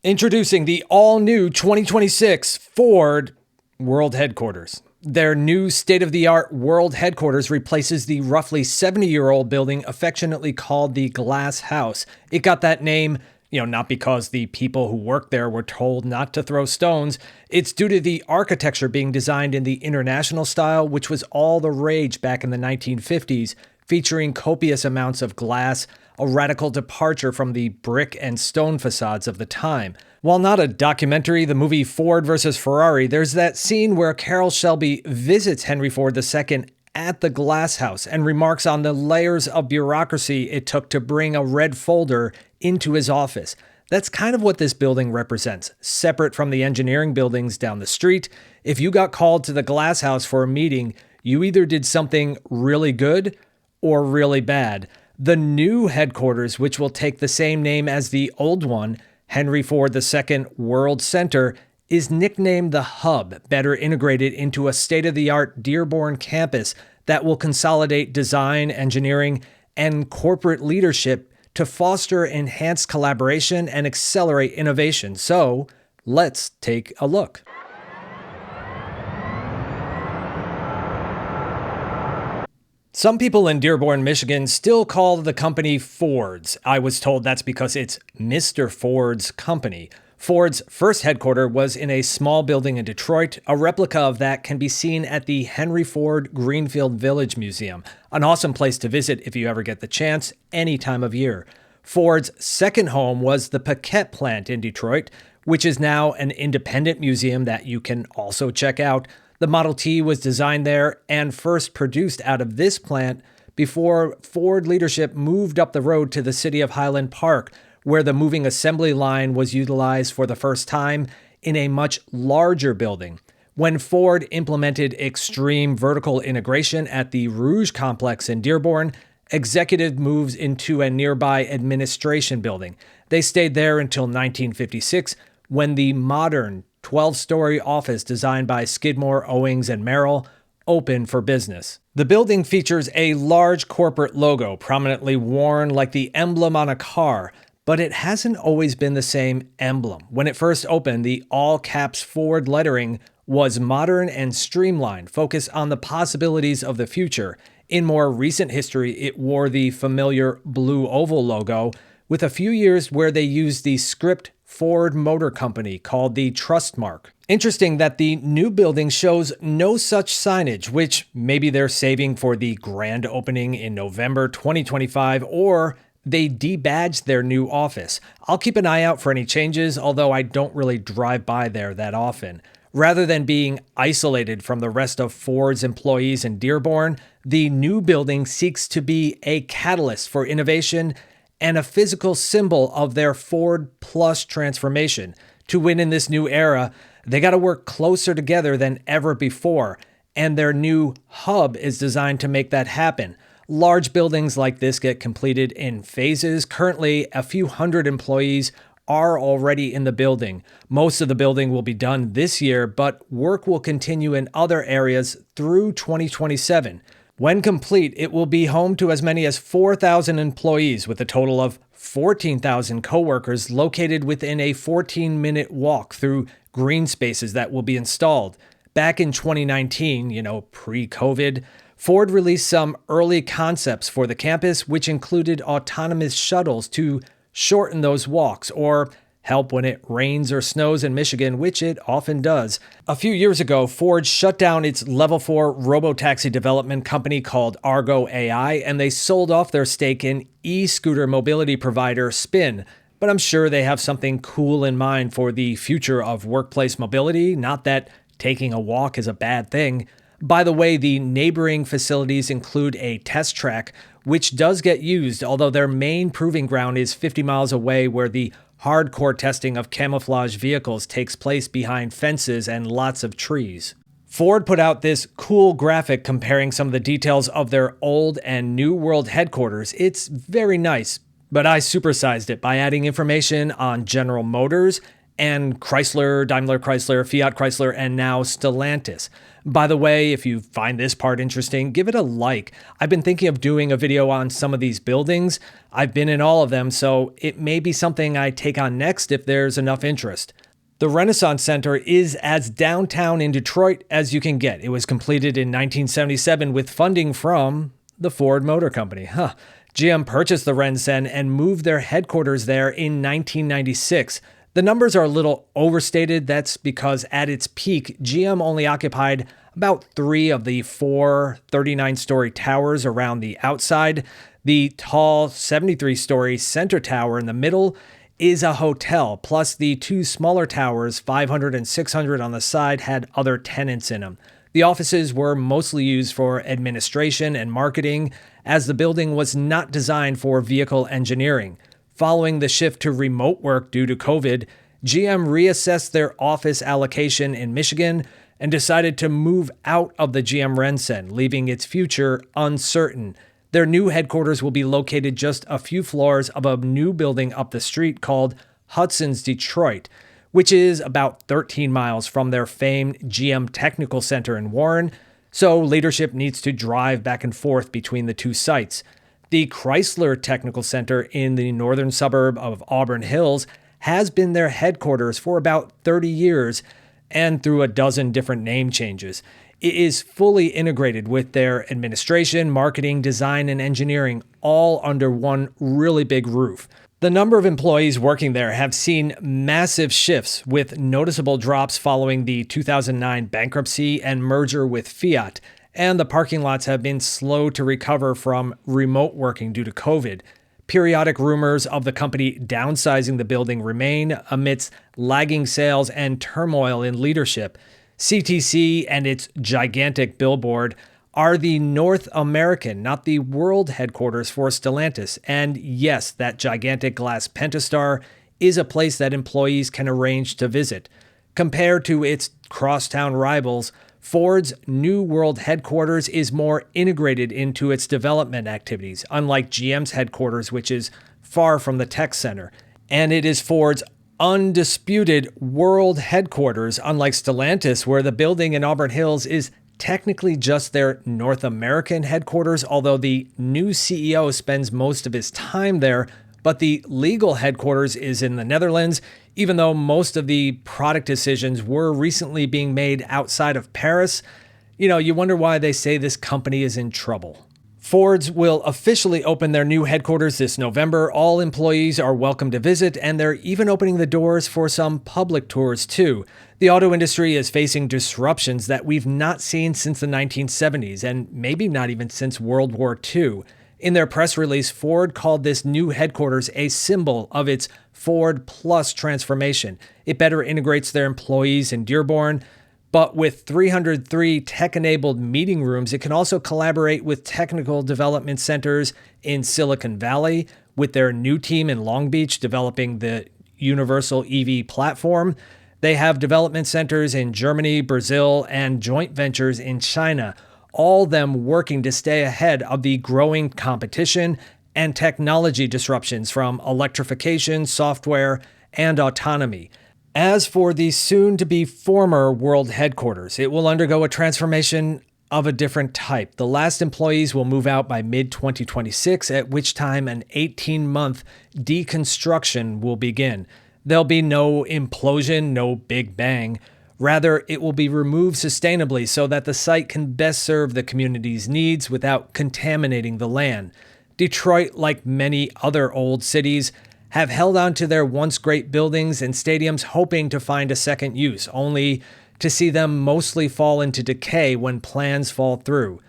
Introducing the all-new 2026 Ford World Headquarters. Their new state-of-the-art World Headquarters replaces the roughly 70-year-old building affectionately called the Glass House. It got that name, not because the people who worked there were told not to throw stones. It's due to the architecture being designed in the international style, which was all the rage back in the 1950s, featuring copious amounts of glass, a radical departure from the brick and stone facades of the time. While not a documentary, the movie Ford versus Ferrari, there's that scene where Carroll Shelby visits Henry Ford II at the Glass House and remarks on the layers of bureaucracy it took to bring a red folder into his office. That's kind of what this building represents. Separate from the engineering buildings down the street, if you got called to the Glass House for a meeting, you either did something really good or really bad. The new headquarters, which will take the same name as the old one, Henry Ford II World Center, is nicknamed the Hub, better integrated into a state-of-the-art Dearborn campus that will consolidate design, engineering, and corporate leadership to foster enhanced collaboration and accelerate innovation. So, let's take a look. Some people in Dearborn, Michigan still call the company Ford's. I was told that's because it's Mr. Ford's company. Ford's first headquarters was in a small building in Detroit. A replica of that can be seen at the Henry Ford Greenfield Village Museum, an awesome place to visit if you ever get the chance, any time of year. Ford's second home was the Paquette plant in Detroit, which is now an independent museum that you can also check out. The Model T was designed there and first produced out of this plant before Ford leadership moved up the road to the city of Highland Park, where the moving assembly line was utilized for the first time in a much larger building. When Ford implemented extreme vertical integration at the Rouge complex in Dearborn, executive moves into a nearby administration building. They stayed there until 1956, when the modern 12-story office designed by Skidmore, Owings, and Merrill opened for business. The building features a large corporate logo prominently worn like the emblem on a car, but it hasn't always been the same emblem. When it first opened, the all-caps Ford lettering was modern and streamlined, focused on the possibilities of the future. In more recent history, it wore the familiar blue oval logo, with a few years where they used the script Ford Motor Company called the Trust Mark. Interesting that the new building shows no such signage, which maybe they're saving for the grand opening in November 2025, or they debadged their new office. I'll keep an eye out for any changes, although I don't really drive by there that often. Rather than being isolated from the rest of Ford's employees in Dearborn, the new building seeks to be a catalyst for innovation and a physical symbol of their Ford Plus transformation. To win in this new era, they got to work closer together than ever before, and their new hub is designed to make that happen. Large buildings like this get completed in phases. Currently, a few hundred employees are already in the building. Most of the building will be done this year, but work will continue in other areas through 2027. When complete, it will be home to as many as 4,000 employees with a total of 14,000 coworkers located within a 14-minute walk through green spaces that will be installed. Back in 2019, pre-COVID, Ford released some early concepts for the campus, which included autonomous shuttles to shorten those walks or help when it rains or snows in Michigan, which it often does. A few years ago, Ford shut down its Level 4 robotaxi development company called Argo AI, and they sold off their stake in e-scooter mobility provider Spin. But I'm sure they have something cool in mind for the future of workplace mobility, not that taking a walk is a bad thing. By the way, the neighboring facilities include a test track, which does get used, although their main proving ground is 50 miles away, where the hardcore testing of camouflage vehicles takes place behind fences and lots of trees. Ford put out this cool graphic comparing some of the details of their old and new world headquarters. It's very nice, but I supersized it by adding information on General Motors and Chrysler, Daimler Chrysler, Fiat Chrysler, and now Stellantis. By the way, if you find this part interesting, give it a like. I've been thinking of doing a video on some of these buildings. I've been in all of them, so it may be something I take on next if there's enough interest. The Renaissance Center is as downtown in Detroit as you can get. It was completed in 1977 with funding from the Ford Motor Company. GM purchased the RenCen and moved their headquarters there in 1996. The numbers are a little overstated. That's because at its peak, GM only occupied about 3 of the 4 39-story towers around the outside. The tall 73-story center tower in the middle is a hotel, plus the 2 smaller towers, 500 and 600 on the side, had other tenants in them. The offices were mostly used for administration and marketing, as the building was not designed for vehicle engineering. Following the shift to remote work due to COVID, GM reassessed their office allocation in Michigan and decided to move out of the GM RenCen, leaving its future uncertain. Their new headquarters will be located just a few floors above a new building up the street called Hudson's Detroit, which is about 13 miles from their famed GM Technical Center in Warren, so leadership needs to drive back and forth between the 2 sites. The Chrysler Technical Center in the northern suburb of Auburn Hills has been their headquarters for about 30 years and through a dozen different name changes. It is fully integrated with their administration, marketing, design, and engineering, all under one really big roof. The number of employees working there have seen massive shifts, with noticeable drops following the 2009 bankruptcy and merger with Fiat, and the parking lots have been slow to recover from remote working due to COVID. Periodic rumors of the company downsizing the building remain amidst lagging sales and turmoil in leadership. CTC and its gigantic billboard are the North American, not the world headquarters for Stellantis. And yes, that gigantic glass Pentastar is a place that employees can arrange to visit. Compared to its crosstown rivals, Ford's new world headquarters is more integrated into its development activities, unlike GM's headquarters, which is far from the tech center. And it is Ford's undisputed world headquarters, unlike Stellantis, where the building in Auburn Hills is technically just their North American headquarters, although the new CEO spends most of his time there, but the legal headquarters is in the Netherlands, even though most of the product decisions were recently being made outside of Paris. You wonder why they say this company is in trouble. Ford's will officially open their new headquarters this November. All employees are welcome to visit, and they're even opening the doors for some public tours too. The auto industry is facing disruptions that we've not seen since the 1970s, and maybe not even since World War II. In their press release, Ford called this new headquarters a symbol of its Ford Plus transformation. It better integrates their employees in Dearborn, but with 303 tech-enabled meeting rooms, it can also collaborate with technical development centers in Silicon Valley, with their new team in Long Beach developing the universal EV platform. They have development centers in Germany, Brazil, and joint ventures in China, all of them working to stay ahead of the growing competition and technology disruptions from electrification, software, and autonomy. As for the soon-to-be former world headquarters, it will undergo a transformation of a different type. The last employees will move out by mid-2026, at which time an 18-month deconstruction will begin. There'll be no implosion, no big bang. Rather, it will be removed sustainably so that the site can best serve the community's needs without contaminating the land. Detroit, like many other old cities, have held on to their once great buildings and stadiums hoping to find a second use, only to see them mostly fall into decay when plans fall through.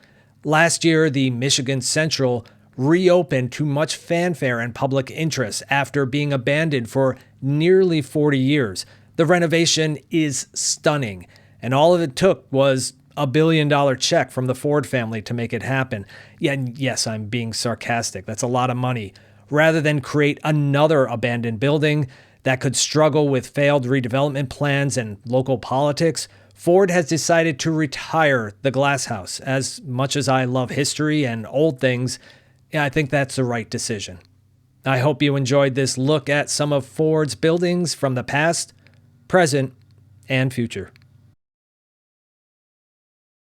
Last year, the Michigan Central reopened to much fanfare and public interest after being abandoned for nearly 40 years. The renovation is stunning, and all of it took was $1 billion check from the Ford family to make it happen. Yeah, yes, I'm being sarcastic. That's a lot of money. Rather than create another abandoned building that could struggle with failed redevelopment plans and local politics, Ford has decided to retire the Glass House. As much as I love history and old things, I think that's the right decision. I hope you enjoyed this look at some of Ford's buildings from the past. present, and future.